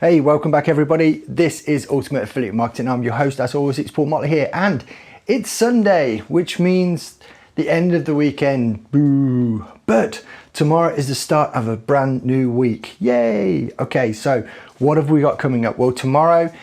Hey, welcome back everybody. This is Ultimate Affiliate Marketing. I'm your host, as always, it's Paul Motley here, and it's Sunday, which means the end of the weekend. Boo! But tomorrow is the start of a brand new week. Yay! Okay, so what have we got coming up? Well, tomorrow,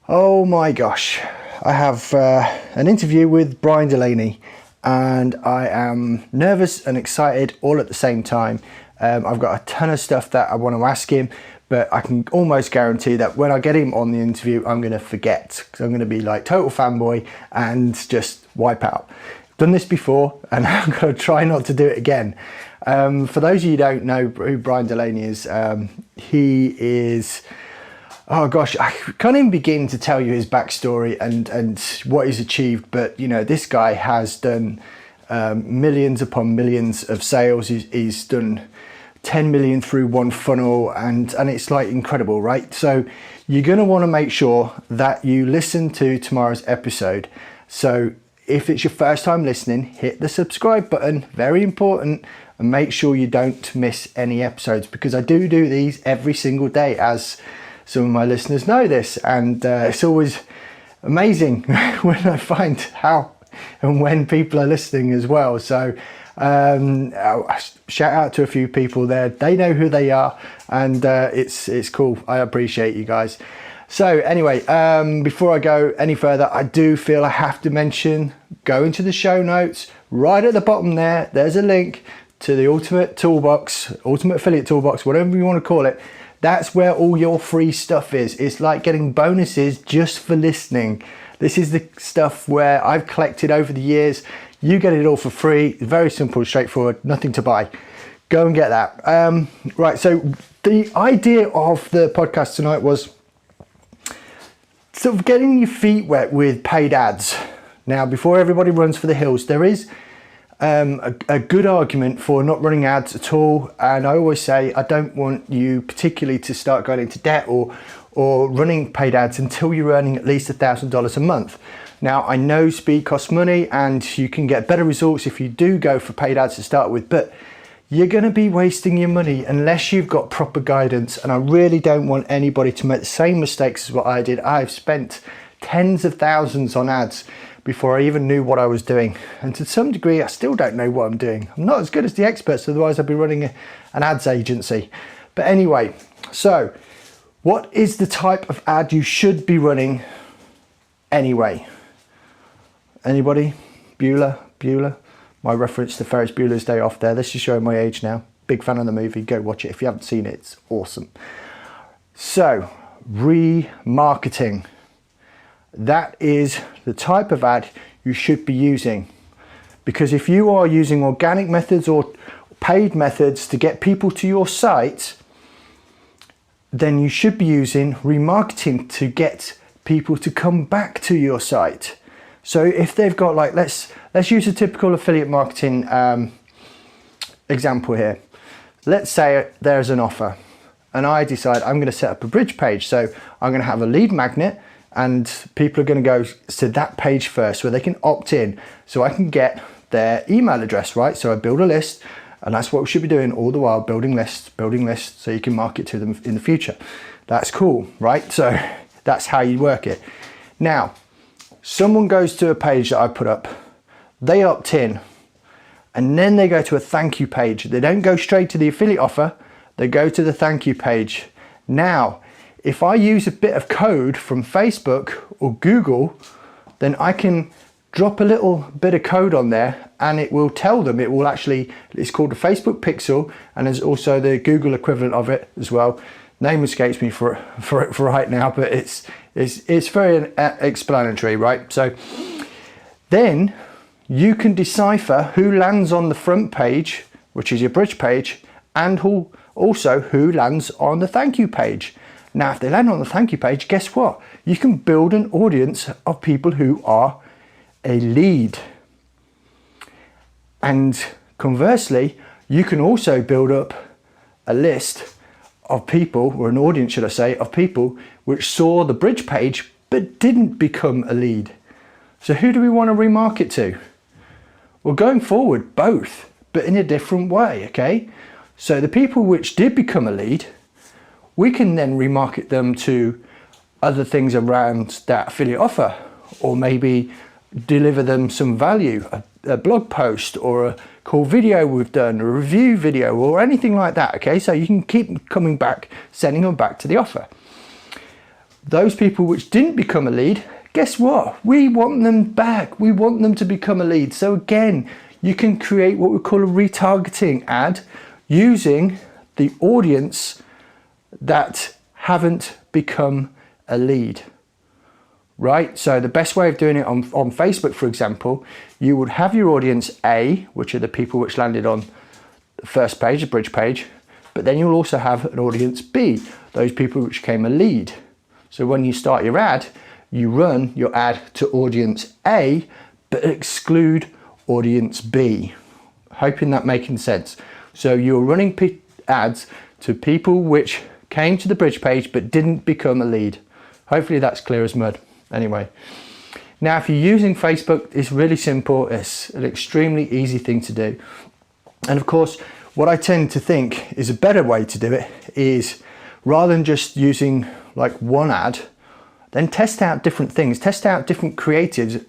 oh my gosh, I have an interview with Brian Delaney, and I am nervous and excited all at the same time. I've got a ton of stuff that I want to ask him, but I can almost guarantee that when I get him on the interview, I'm going to forget, because I'm going to be like total fanboy and just wipe out. Done this before, and I'm going to try not to do it again. For those of you who don't know who Brian Delaney is, he is, oh gosh, I can't even begin to tell you his backstory and what he's achieved, but you know, this guy has done millions upon millions of sales. He's done 10 million through one funnel, and it's like incredible, right? So you're going to want to make sure that you listen to tomorrow's episode. So if it's your first time listening, hit the subscribe button, very important, and make sure you don't miss any episodes, because I do these every single day, as some of my listeners know this, and it's always amazing when I find how and when people are listening as well. So shout out to a few people there. They know who they are, and it's cool. I appreciate you guys. So anyway, before I go any further, I do feel I have to mention, go into the show notes right at the bottom there. There's a link to the Ultimate Toolbox, Ultimate Affiliate Toolbox, whatever you want to call it. That's where all your free stuff is. It's like getting bonuses just for listening. This is the stuff where I've collected over the years. You get it all for free. Very simple, straightforward, nothing to buy. Go and get that. Right, so the idea of the podcast tonight was sort of getting your feet wet with paid ads. Now, before everybody runs for the hills, there is a good argument for not running ads at all. And I always say, I don't want you particularly to start going into debt or running paid ads until you're earning at least $1,000 a month. Now, I know speed costs money, and you can get better results if you do go for paid ads to start with, but you're going to be wasting your money unless you've got proper guidance. And I really don't want anybody to make the same mistakes as what I did. I've spent tens of thousands on ads before I even knew what I was doing. And to some degree, I still don't know what I'm doing. I'm not as good as the experts, otherwise I'd be running an ads agency. But anyway, so what is the type of ad you should be running anyway? Anybody? Bueller? My reference to Ferris Bueller's Day Off there. This is showing my age now. Big fan of the movie. Go watch it. If you haven't seen it, it's awesome. So, remarketing. That is the type of ad you should be using. Because if you are using organic methods or paid methods to get people to your site, then you should be using remarketing to get people to come back to your site. So if they've got, like, let's use a typical affiliate marketing example here. Let's say there's an offer and I decide I'm going to set up a bridge page. So I'm going to have a lead magnet, and people are going to go to that page first where they can opt in, so I can get their email address, right? So I build a list, and that's what we should be doing all the while, building lists, so you can market to them in the future. That's cool, right? So that's how you work it. Now, someone goes to a page that I put up, they opt in, and then they go to a thank you page. They don't go straight to the affiliate offer, they go to the thank you page. Now, if I use a bit of code from Facebook or Google, then I can drop a little bit of code on there, and it will tell them, it's called a Facebook pixel, and there's also the Google equivalent of it as well. Name escapes me for right now, but it's very explanatory, right? So then you can decipher who lands on the front page, which is your bridge page, and also who lands on the thank you page. Now, if they land on the thank you page, guess what? You can build an audience of people who are a lead. And conversely, you can also build up a list of people, or an audience, should I say, of people which saw the bridge page but didn't become a lead. So who do we want to remarket to? Well, going forward, both, but in a different way, okay? So the people which did become a lead, we can then remarket them to other things around that affiliate offer, or maybe deliver them some value, a blog post or a cool video we've done, a review video or anything like that. Okay, so you can keep coming back, sending them back to the offer. Those people which didn't become a lead, guess what? We want them back. We want them to become a lead. So again, you can create what we call a retargeting ad using the audience that haven't become a lead, right? So the best way of doing it on Facebook, for example, you would have your audience A, which are the people which landed on the first page, the bridge page, but then you'll also have an audience B, those people which became a lead. So when you start your ad, you run your ad to audience A, but exclude audience B. Hoping that making sense. So you're running ads to people which came to the bridge page but didn't become a lead. Hopefully that's clear as mud. Anyway, now if you're using Facebook, it's really simple. It's an extremely easy thing to do. And of course, what I tend to think is a better way to do it is, rather than just using like one ad, then test out different things, test out different creatives,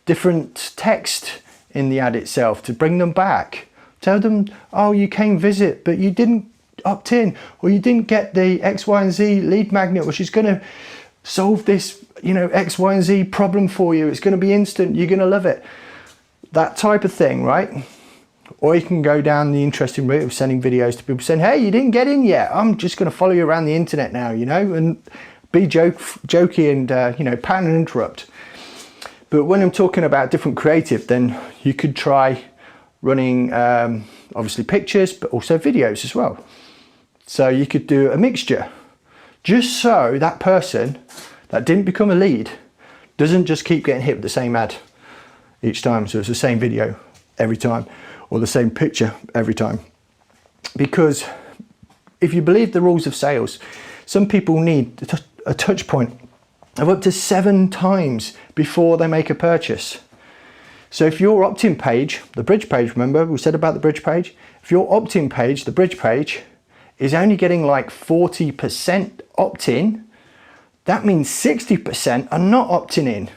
different text in the ad itself to bring them back. Tell them, oh, you came visit, but you didn't opt in, or you didn't get the X, Y, and Z lead magnet, which is going to solve this, you know, X, Y, and Z problem for you. It's going to be instant. You're going to love it. That type of thing, right? Or you can go down the interesting route of sending videos to people saying, hey, you didn't get in yet. I'm just going to follow you around the internet now, you know, and be jokey and, you know, pattern and interrupt. But when I'm talking about different creative, then you could try running, obviously pictures, but also videos as well. So you could do a mixture, just so that person that didn't become a lead doesn't just keep getting hit with the same ad each time. So it's the same video every time, or the same picture every time. Because if you believe the rules of sales, some people need a touch point of up to 7 times before they make a purchase. So if your opt-in page, the bridge page, remember we said about the bridge page, if your opt-in page, the bridge page, is only getting like 40% opt-in, that means 60% are not opting in.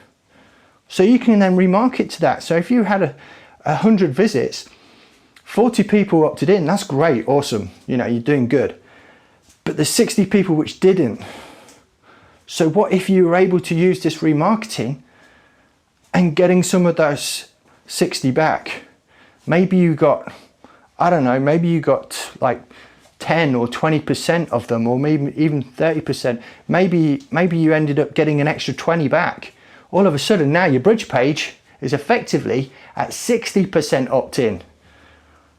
So you can then remarket to that. So if you had 100 visits, 40 people opted in, that's great, awesome, you know, you're doing good. But there's 60 people which didn't. So what if you were able to use this remarketing and getting some of those 60 back? Maybe you got, I don't know, maybe you got like 10 or 20% of them, or maybe even 30%. Maybe you ended up getting an extra 20 back. All of a sudden now your bridge page is effectively at 60% opt-in.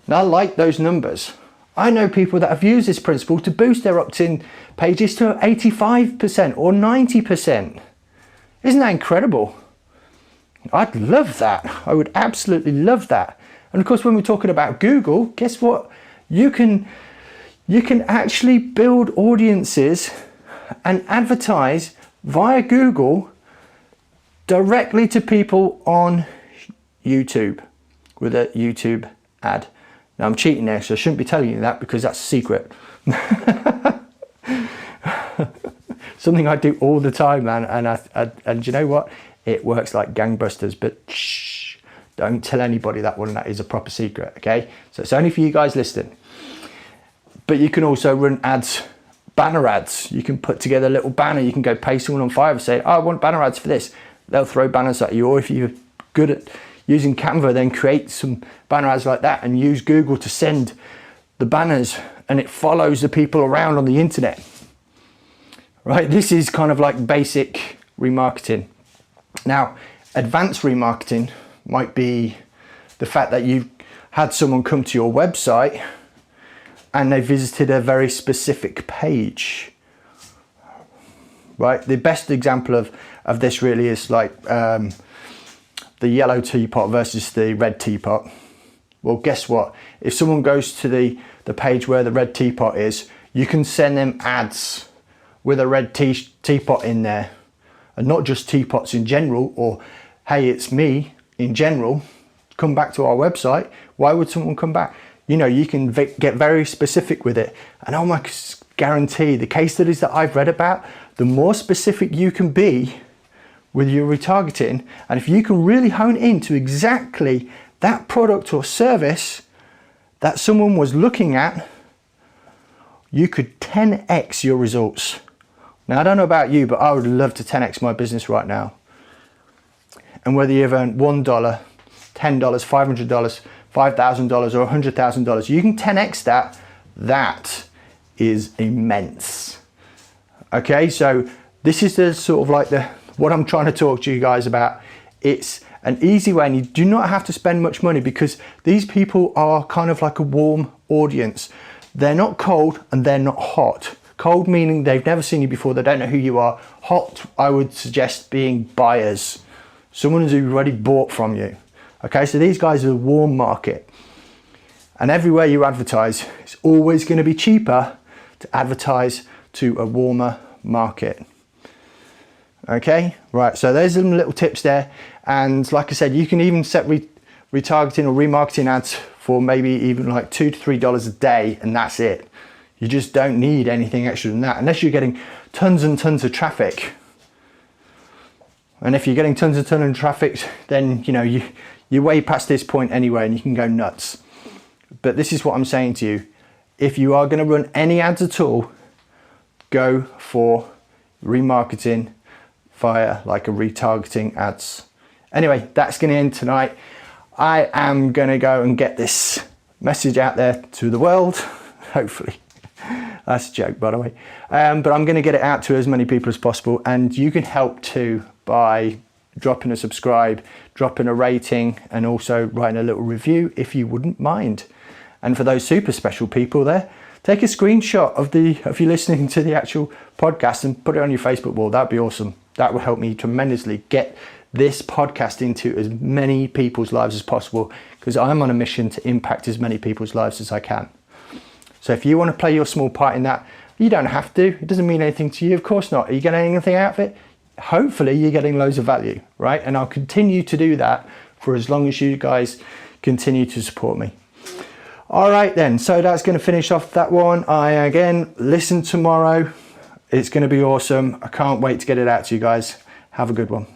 Now I like those numbers. I know people that have used this principle to boost their opt-in pages to 85% or 90%. Isn't that incredible? I'd love that. I would absolutely love that. And of course, when we're talking about Google, guess what? You can actually build audiences and advertise via Google directly to people on YouTube with a YouTube ad. Now I'm cheating there, so I shouldn't be telling you that because that's a secret. Something I do all the time, man, and you know what? It works like gangbusters, but shh, don't tell anybody that one. That is a proper secret, okay? So it's only for you guys listening. But you can also run ads, banner ads. You can put together a little banner. You can go pay someone on Fiverr, say, oh, I want banner ads for this. They'll throw banners at you. Or if you're good at using Canva, then create some banner ads like that and use Google to send the banners, and it follows the people around on the internet. Right? This is kind of like basic remarketing. Now, advanced remarketing might be the fact that you've had someone come to your website and they visited a very specific page, right? The best example of this really is like the yellow teapot versus the red teapot. Well, guess what? If someone goes to the page where the red teapot is, you can send them ads with a red teapot in there, and not just teapots in general, or hey, it's me in general, come back to our website. Why would someone come back? You know, you can get very specific with it. And oh my guarantee the case studies that I've read about, the more specific you can be with your retargeting, and if you can really hone into exactly that product or service that someone was looking at, you could 10x your results. Now, I don't know about you, but I would love to 10x my business right now. And whether you've earned $1, $10, $500, $5,000 or $100,000, you can 10x that. That is immense. Okay, so this is the sort of like what I'm trying to talk to you guys about. It's an easy way, and you do not have to spend much money because these people are kind of like a warm audience. They're not cold and they're not hot. Cold meaning they've never seen you before, they don't know who you are. Hot, I would suggest being buyers. Someone who's already bought from you. Okay, so these guys are a warm market. And everywhere you advertise, it's always going to be cheaper to advertise to a warmer market. Okay, right, so there's some little tips there. And like I said, you can even set retargeting or remarketing ads for maybe even like $2 to $3 a day, and that's it. You just don't need anything extra than that, unless you're getting tons and tons of traffic. And if you're getting tons and tons of traffic, then you're way past this point anyway, and you can go nuts. But this is what I'm saying to you. If you are going to run any ads at all, go for remarketing via like a retargeting ads. Anyway, that's going to end tonight. I am going to go and get this message out there to the world, hopefully. That's a joke, by the way. But I'm going to get it out to as many people as possible, and you can help too by dropping a subscribe, dropping a rating, and also writing a little review if you wouldn't mind. And for those super special people there, take a screenshot of you listening to the actual podcast and put it on your Facebook wall. That'd be awesome. That will help me tremendously get this podcast into as many people's lives as possible, because I'm on a mission to impact as many people's lives as I can. So if you want to play your small part in that, you don't have to. It doesn't mean anything to you. Of course not. Are you getting anything out of it? Hopefully you're getting loads of value, right? And I'll continue to do that for as long as you guys continue to support me. All right then, so that's going to finish off that one. Listen tomorrow. It's going to be awesome. I can't wait to get it out to you guys. Have a good one.